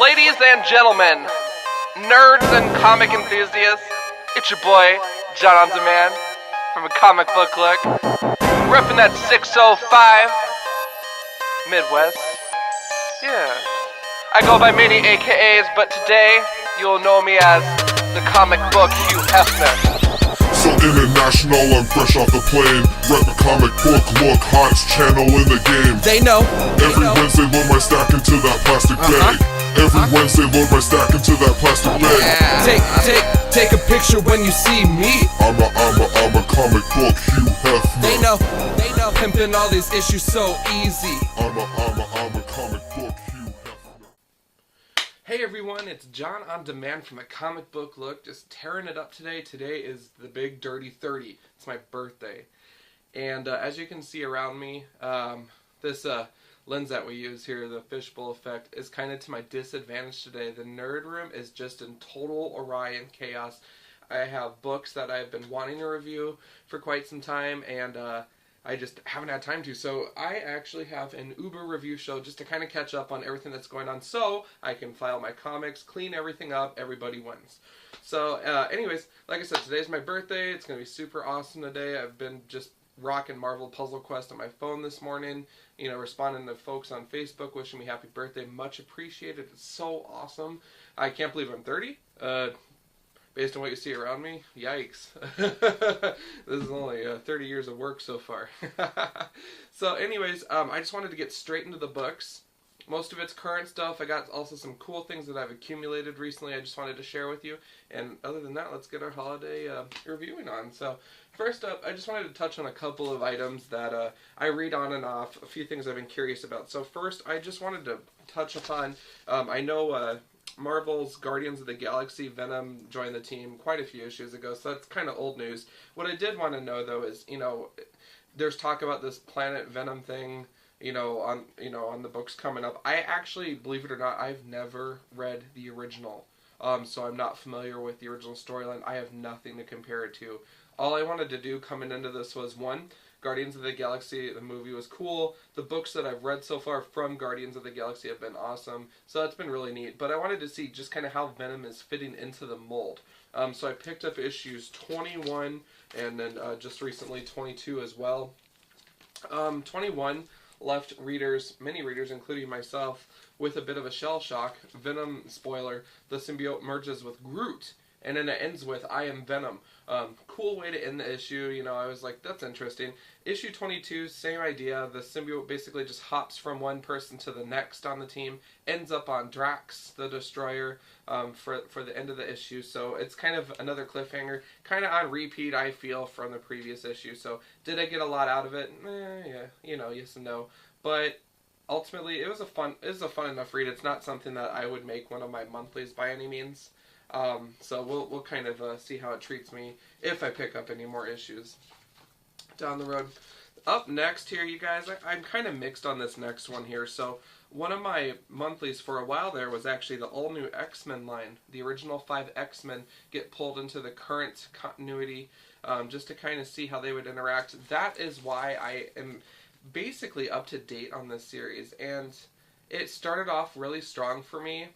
Ladies and gentlemen, nerds and comic enthusiasts, it's your boy, John on Demand, from a comic book look, repping that 605 Midwest. Yeah. I go by many AKAs, but today you'll know me as the comic book Hugh Hefner. So international, I'm fresh off the plane. Rep a comic book look, hottest channel in the game. They know. Every Wednesday, load my stack into that plastic bag. Every Wednesday, load my stack into that plastic bag. Take a picture when you see me. I'm a comic book Hugh Hefner. They know. Pimping all these issues so easy. I'm a comic book Hugh Hefner. Hey everyone, it's John on Demand from a comic book look, just tearing it up today. Today is the big dirty 30. It's my birthday. And as you can see around me, this lens that we use here, the fishbowl effect, is kind of to my disadvantage today. The nerd room is just in total Orion chaos. I have books that I've been wanting to review for quite some time, and I just haven't had time to. So I actually have an Uber review show just to kind of catch up on everything that's going on, so I can file my comics, clean everything up, everybody wins. So anyways, like I said, today's my birthday. It's going to be super awesome today. I've been just rocking Marvel Puzzle Quest on my phone this morning, you know, responding to folks on Facebook wishing me happy birthday. Much appreciated. It's so awesome. I can't believe I'm 30. Based on what you see around me, yikes. This is only 30 years of work so far. So anyways, I just wanted to get straight into the books. Most of it's current stuff. I got also some cool things that I've accumulated recently I just wanted to share with you. And other than that, let's get our holiday reviewing on. So first up, I just wanted to touch on a couple of items that I read on and off, a few things I've been curious about. So first, I just wanted to touch upon, I know Marvel's Guardians of the Galaxy, Venom joined the team quite a few issues ago, so that's kind of old news. What I did want to know, though, is, you know, there's talk about this Planet Venom thing, on the books coming up. I actually, believe it or not, I've never read the original, so I'm not familiar with the original storyline. I have nothing to compare it to. All I wanted to do coming into this was, one, Guardians of the Galaxy, the movie was cool. The books that I've read so far from Guardians of the Galaxy have been awesome. So that's been really neat. But I wanted to see just kind of how Venom is fitting into the mold. So I picked up issues 21 and then just recently 22 as well. 21 left many readers, including myself, with a bit of a shell shock. Venom, spoiler, the symbiote merges with Groot. And then it ends with, I am Venom. Cool way to end the issue. I was like, that's interesting. Issue 22, same idea. The symbiote basically just hops from one person to the next on the team. Ends up on Drax, the Destroyer, for the end of the issue. So it's kind of another cliffhanger. Kind of on repeat, I feel, from the previous issue. So did I get a lot out of it? Yeah, yes and no. But ultimately, it was a fun enough read. It's not something that I would make one of my monthlies by any means. So we'll kind of see how it treats me if I pick up any more issues down the road. Up next here, you guys, I'm kind of mixed on this next one here. So one of my monthlies for a while there was actually the all-new X-Men line. The original 5 X-Men get pulled into the current continuity just to kind of see how they would interact. That is why I am basically up to date on this series. And it started off really strong for me.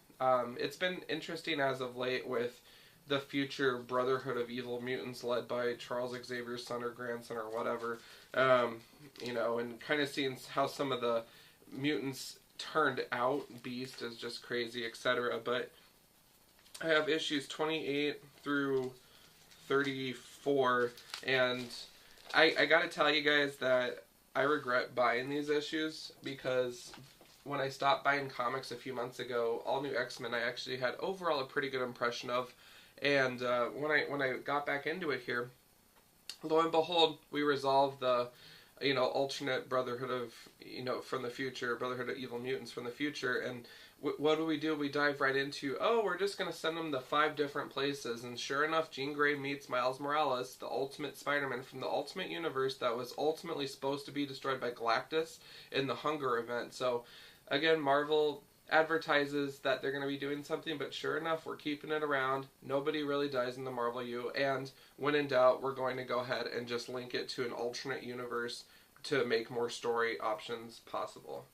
It's been interesting as of late with the future Brotherhood of Evil Mutants led by Charles Xavier's son or grandson or whatever, and kind of seeing how some of the mutants turned out. Beast is just crazy, etc. But I have issues 28 through 34, and I gotta tell you guys that I regret buying these issues because when I stopped buying comics a few months ago, All New X-Men I actually had overall a pretty good impression of. And when I got back into it here, lo and behold, we resolved the, alternate Brotherhood of, from the future, Brotherhood of Evil Mutants from the future. And what do? We dive right into, we're just going to send them to 5 different places. And sure enough, Jean Grey meets Miles Morales, the Ultimate Spider-Man from the Ultimate Universe that was ultimately supposed to be destroyed by Galactus in the Hunger event. So again, Marvel advertises that they're going to be doing something, but sure enough, we're keeping it around. Nobody really dies in the Marvel U, and when in doubt, we're going to go ahead and just link it to an alternate universe to make more story options possible.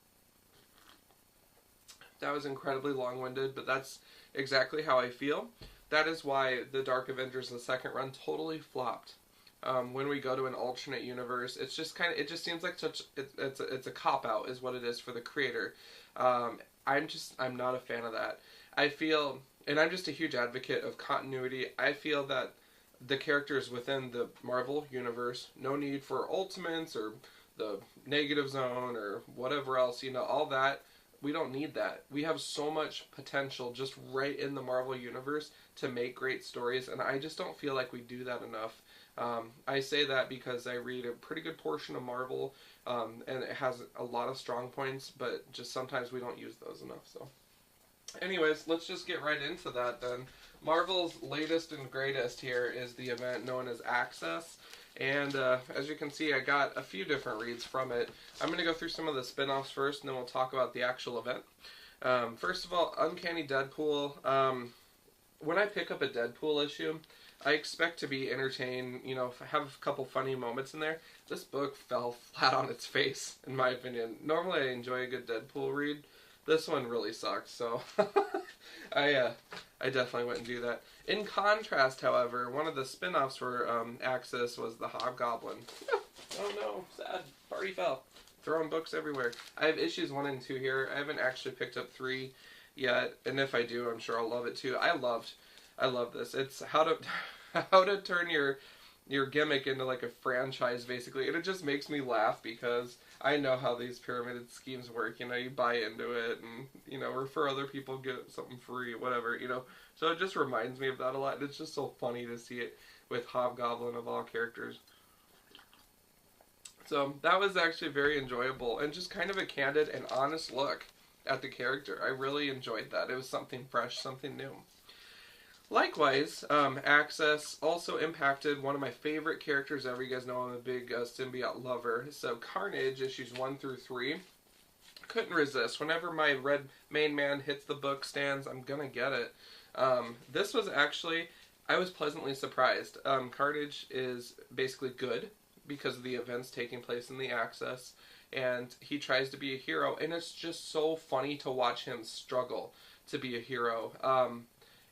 That was incredibly long-winded, but that's exactly how I feel. That is why the Dark Avengers, the second run, totally flopped. When we go to an alternate universe, it's just it just seems like it's a cop-out is what it is for the creator. I'm not a fan of that. I feel, and I'm just a huge advocate of continuity. I feel that the characters within the Marvel universe, no need for Ultimates or the Negative Zone or whatever else, all that. We don't need that. We have so much potential just right in the Marvel universe to make great stories, and I just don't feel like we do that enough. I say that because I read a pretty good portion of Marvel, and it has a lot of strong points, but just sometimes we don't use those enough. So, anyways, let's just get right into that then. Marvel's latest and greatest here is the event known as Access. And as you can see, I got a few different reads from it. I'm going to go through some of the spin-offs first, and then we'll talk about the actual event. First of all, Uncanny Deadpool. When I pick up a Deadpool issue, I expect to be entertained, have a couple funny moments in there. This book fell flat on its face, in my opinion. Normally I enjoy a good Deadpool read. This one really sucked, so I definitely wouldn't do that. In contrast, however, one of the spin-offs for Access was the Hobgoblin. Oh no, sad. Party fell. Throwing books everywhere. I have issues 1 and 2 here. I haven't actually picked up 3 yet, and if I do, I'm sure I'll love it too. I love this. It's how to turn your gimmick into like a franchise, basically, and it just makes me laugh because I know how these pyramid schemes work. You buy into it, and refer other people, get something free, whatever. So it just reminds me of that a lot. It's just so funny to see it with Hobgoblin of all characters. So that was actually very enjoyable and just kind of a candid and honest look at the character. I really enjoyed that. It was something fresh, something new. Likewise, Access also impacted one of my favorite characters ever. You guys know I'm a big symbiote lover. So Carnage, issues 1 through 3. Couldn't resist. Whenever my red main man hits the book stands, I'm gonna get it. This was actually, I was pleasantly surprised. Carnage is basically good because of the events taking place in the Access, and he tries to be a hero, and it's just so funny to watch him struggle to be a hero.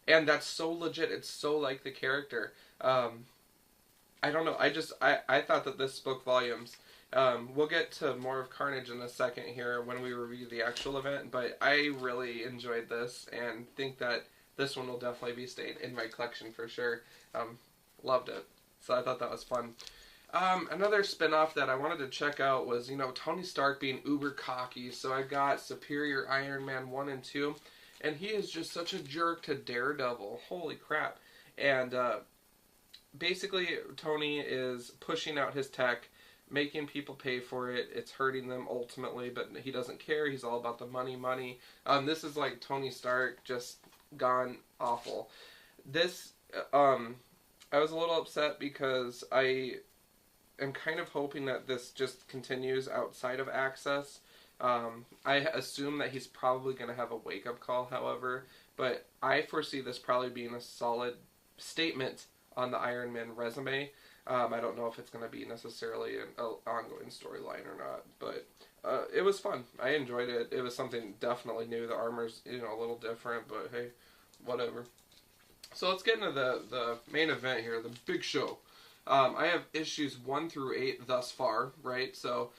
And that's so legit. It's so like the character. I don't know. I thought that this spoke volumes. We'll get to more of Carnage in a second here when we review the actual event, but I really enjoyed this and think that this one will definitely be staying in my collection for sure. Loved it. So I thought that was fun. Another spin-off that I wanted to check out was, Tony Stark being uber cocky. So I got Superior Iron Man 1 and 2. And he is just such a jerk to Daredevil. Holy crap. And basically, Tony is pushing out his tech, making people pay for it. It's hurting them ultimately, but he doesn't care. He's all about the money. This is like Tony Stark, just gone awful. This, I was a little upset because I am kind of hoping that this just continues outside of Access. I assume that he's probably going to have a wake-up call, however, but I foresee this probably being a solid statement on the Iron Man resume. I don't know if it's going to be necessarily an ongoing storyline or not, but it was fun. I enjoyed it. It was something definitely new. The armor's, a little different, but hey, whatever. So let's get into the main event here, the big show. I have issues 1 through 8 thus far, right? So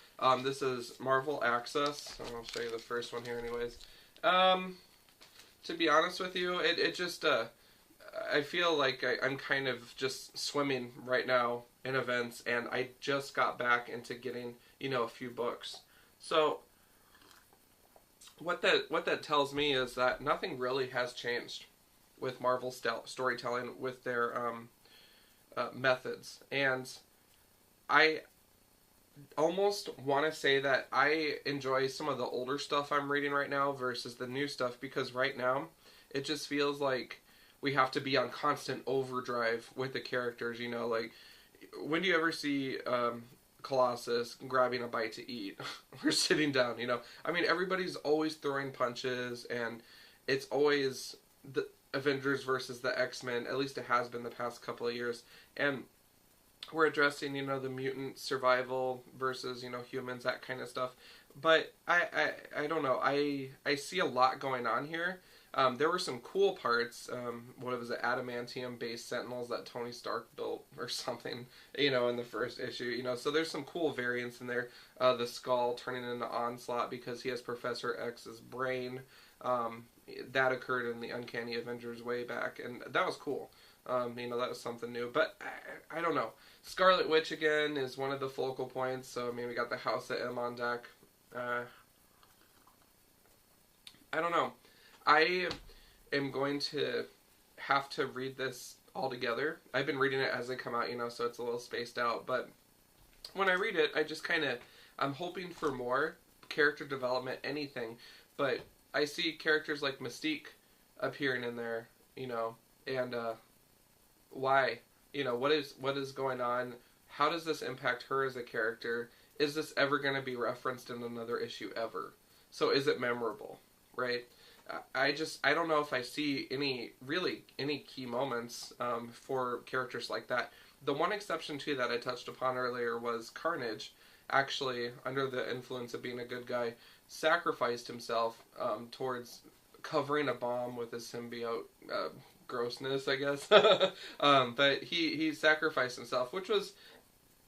this is Marvel Access. I'll show you the first one here anyways. To be honest with you, it just, I feel like I'm kind of just swimming right now in events, and I just got back into getting, a few books. So what that tells me is that nothing really has changed with Marvel storytelling with their methods, and I almost want to say that I enjoy some of the older stuff I'm reading right now versus the new stuff, because right now it just feels like we have to be on constant overdrive with the characters. Like, when do you ever see Colossus grabbing a bite to eat or sitting down? I mean, everybody's always throwing punches, and it's always the Avengers versus the X-Men. At least it has been the past couple of years. And we're addressing, the mutant survival versus, humans, that kind of stuff. but I don't know. I see a lot going on here. There were some cool parts. What was it? Adamantium-based Sentinels that Tony Stark built or something, in the first issue. So there's some cool variants in there. The Skull turning into Onslaught because he has Professor X's brain. That occurred in the Uncanny Avengers way back, and that was cool. That was something new. But I don't know. Scarlet Witch again is one of the focal points. So we got the House of M on deck. I don't know. I am going to have to read this all together. I've been reading it as they come out, so it's a little spaced out. But when I read it, I just I'm hoping for more character development, anything. But I see characters like Mystique appearing in there, and why? What is going on? How does this impact her as a character? Is this ever going to be referenced in another issue ever? So is it memorable, right? I don't know if I see any key moments for characters like that. The one exception to that I touched upon earlier was Carnage, actually, under the influence of being a good guy, sacrificed himself towards covering a bomb with his symbiote grossness, I guess. But he sacrificed himself,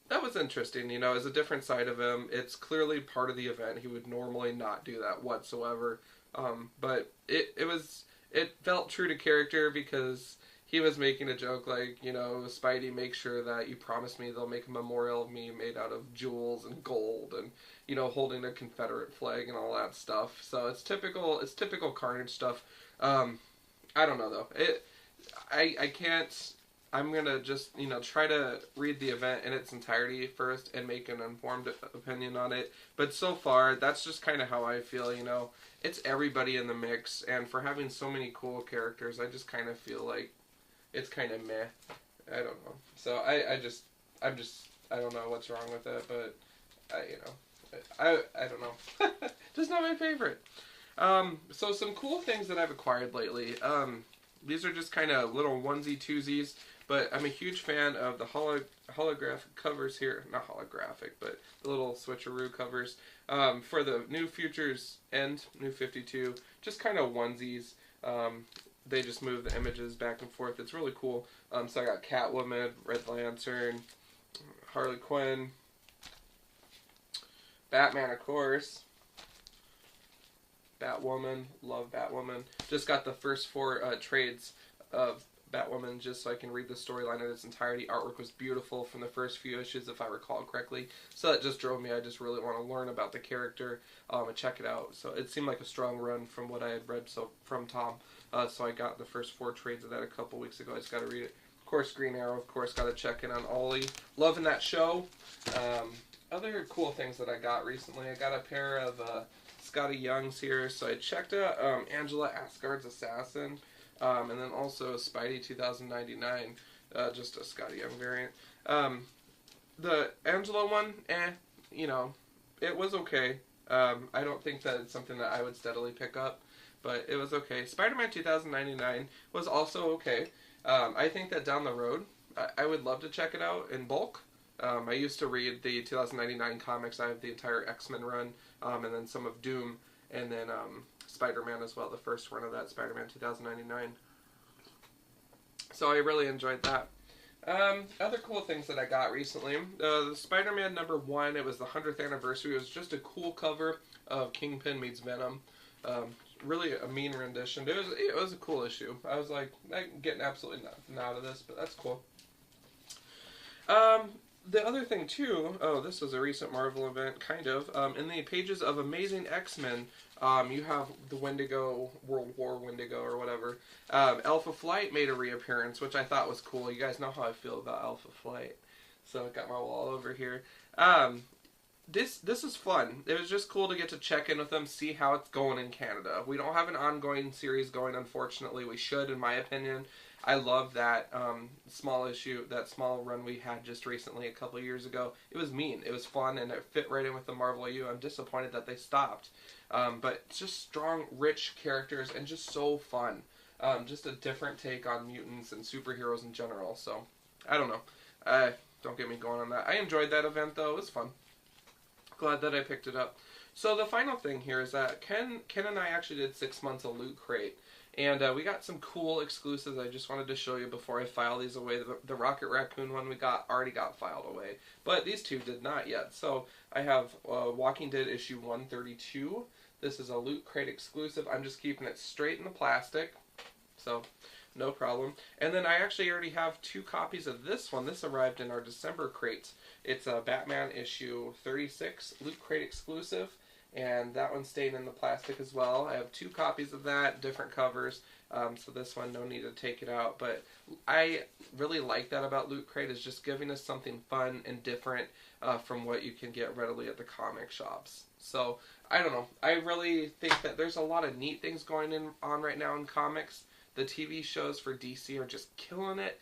that was interesting, as a different side of him. It's clearly part of the event. He would normally not do that whatsoever. But it felt true to character because he was making a joke like, Spidey, make sure that you promise me they'll make a memorial of me made out of jewels and gold and, holding a Confederate flag and all that stuff. So it's typical Carnage stuff. I don't know though. I can't. I'm going to just, try to read the event in its entirety first and make an informed opinion on it. But so far, that's just kind of how I feel, It's everybody in the mix, and for having so many cool characters, I just kind of feel like it's kind of meh. I don't know. So I don't know what's wrong with it, but I don't know. Just not my favorite. So some cool things that I've acquired lately. These are just kind of little onesie-twosies, but I'm a huge fan of the holographic covers here. Not holographic, but the little switcheroo covers for the New Futures and New 52. Just kind of onesies. They just move the images back and forth. It's really cool. So I got Catwoman, Red Lantern, Harley Quinn, Batman, of course. Batwoman, love Batwoman. Just got the first 4 trades of Batwoman just so I can read the storyline in its entirety. Artwork was beautiful from the first few issues, if I recall correctly. So that just drove me. I just really want to learn about the character and check it out. So it seemed like a strong run from what I had read from Tom. So I got the first 4 trades of that a couple weeks ago. I just got to read it. Of course, Green Arrow. Of course, got to check in on Ollie. Loving that show. Other cool things that I got recently. I got a pair of Scotty Youngs here. So I checked out Angela Asgard's Assassin. And then also Spidey 2099, just a Scotty Young variant. The Angela one, it was okay. I don't think that it's something that I would steadily pick up, but it was okay. Spider-Man 2099 was also okay. I think that down the road, I would love to check it out in bulk. I used to read the 2099 comics. I have the entire X-Men run, and then some of Doom, and then Spider-Man as well, the first run of that, Spider-Man 2099. So I really enjoyed that. Other cool things that I got recently, the Spider-Man #1, it was the 100th anniversary. It was just a cool cover of Kingpin meets Venom. Really a mean rendition. It was a cool issue. I was like, I'm getting absolutely nothing out of this, but that's cool. The other thing too, this was a recent Marvel event, kind of. In the pages of Amazing X-Men, you have the Wendigo, World War Wendigo or whatever. Alpha Flight made a reappearance, which I thought was cool. You guys know how I feel about Alpha Flight. So I got my wall over here. This is fun. It was just cool to get to check in with them, see how it's going in Canada. We don't have an ongoing series going, unfortunately. We should, in my opinion. I love that small issue, that small run we had just recently a couple years ago. It was mean. It was fun, and it fit right in with the Marvel EU. I'm disappointed that they stopped. But it's just strong, rich characters, and just so fun. Just a different take on mutants and superheroes in general. So, I don't know. Don't get me going on that. I enjoyed that event, though. It was fun. Glad that I picked it up. So the final thing here is that Ken and I actually did 6 months of Loot Crate. And we got some cool exclusives I just wanted to show you before I file these away. The Rocket Raccoon one already got filed away. But these two did not yet. So I have Walking Dead issue 132. This is a Loot Crate exclusive. I'm just keeping it straight in the plastic. So no problem. And then I actually already have 2 copies of this one. This arrived in our December crate. It's a Batman issue 36 Loot Crate exclusive. And that one's staying in the plastic as well. I have 2 copies of that, different covers. So this one, no need to take it out. But I really like that about Loot Crate, is just giving us something fun and different from what you can get readily at the comic shops. So, I don't know. I really think that there's a lot of neat things going on right now in comics. The TV shows for DC are just killing it.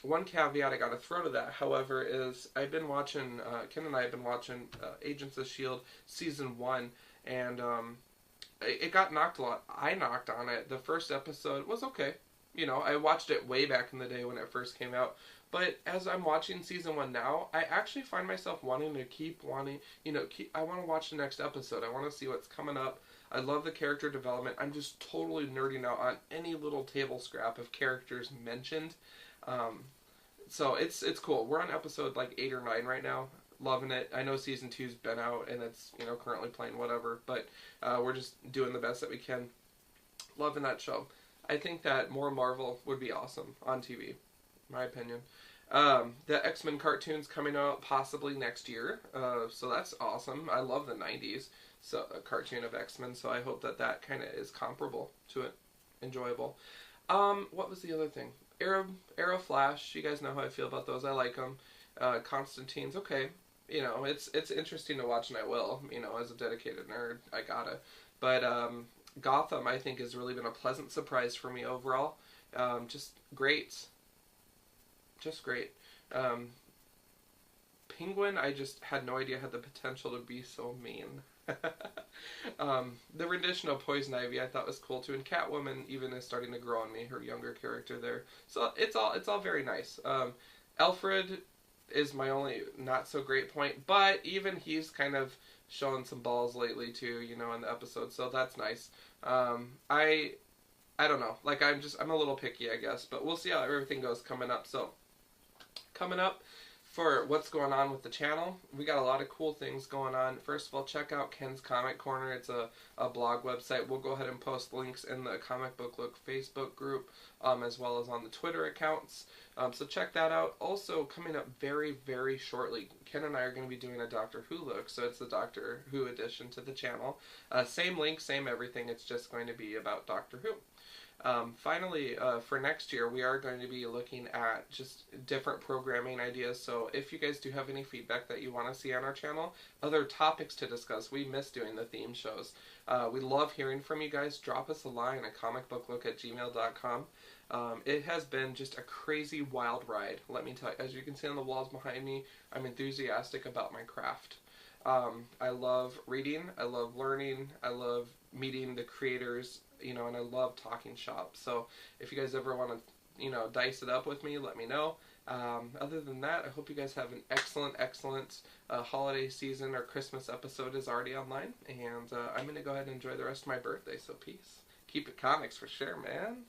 One caveat I got to throw to that, however, is I've been watching, Ken and I have been watching Agents of S.H.I.E.L.D. Season 1, and it got knocked a lot. I knocked on it. The first episode was okay. You know, I watched it way back in the day when it first came out. But as I'm watching Season 1 now, I actually find myself wanting to I want to watch the next episode. I want to see what's coming up. I love the character development. I'm just totally nerding out on any little table scrap of characters mentioned. So it's cool. We're on episode like 8 or 9 right now. Loving it. I know season 2's been out and it's, currently playing whatever, but we're just doing the best that we can. Loving that show. I think that more Marvel would be awesome on TV, my opinion. The X-Men cartoon's coming out possibly next year, so that's awesome. I love the 90s cartoon of X-Men, so I hope that kind of is comparable to it. Enjoyable. What was the other thing? Arrow, Flash, you guys know how I feel about those. I like them. Constantine's okay. It's interesting to watch, and I will. As a dedicated nerd, I gotta. But Gotham, I think, has really been a pleasant surprise for me overall. Just great. Just great. Penguin, I just had no idea had the potential to be so mean. The rendition of Poison Ivy I thought was cool too, and Catwoman even is starting to grow on me, her younger character there. So it's all very nice. Alfred is my only not so great point, but even he's kind of showing some balls lately too, in the episode, so that's nice. I don't know, like I'm a little picky, I guess, but we'll see how everything goes coming up. So coming up for what's going on with the channel, we got a lot of cool things going on. First of all, check out Ken's Comic Corner. It's a blog website. We'll go ahead and post links in the Comic Book Look Facebook group, as well as on the Twitter accounts. So check that out. Also, coming up very, very shortly, Ken and I are going to be doing a Doctor Who look, so it's the Doctor Who edition to the channel. Same link, same everything. It's just going to be about Doctor Who. Finally, for next year, we are going to be looking at just different programming ideas. So if you guys do have any feedback that you want to see on our channel, other topics to discuss, we miss doing the theme shows. We love hearing from you guys. Drop us a line at comicbooklook@gmail.com. It has been just a crazy, wild ride, let me tell you. As you can see on the walls behind me, I'm enthusiastic about my craft. I love reading, I love learning, I love meeting the creators, and I love talking shop. So if you guys ever want to, dice it up with me, let me know. Other than that, I hope you guys have an excellent holiday season. Our Christmas episode is already online, and I'm going to go ahead and enjoy the rest of my birthday, so peace. Keep it comics for sure, man.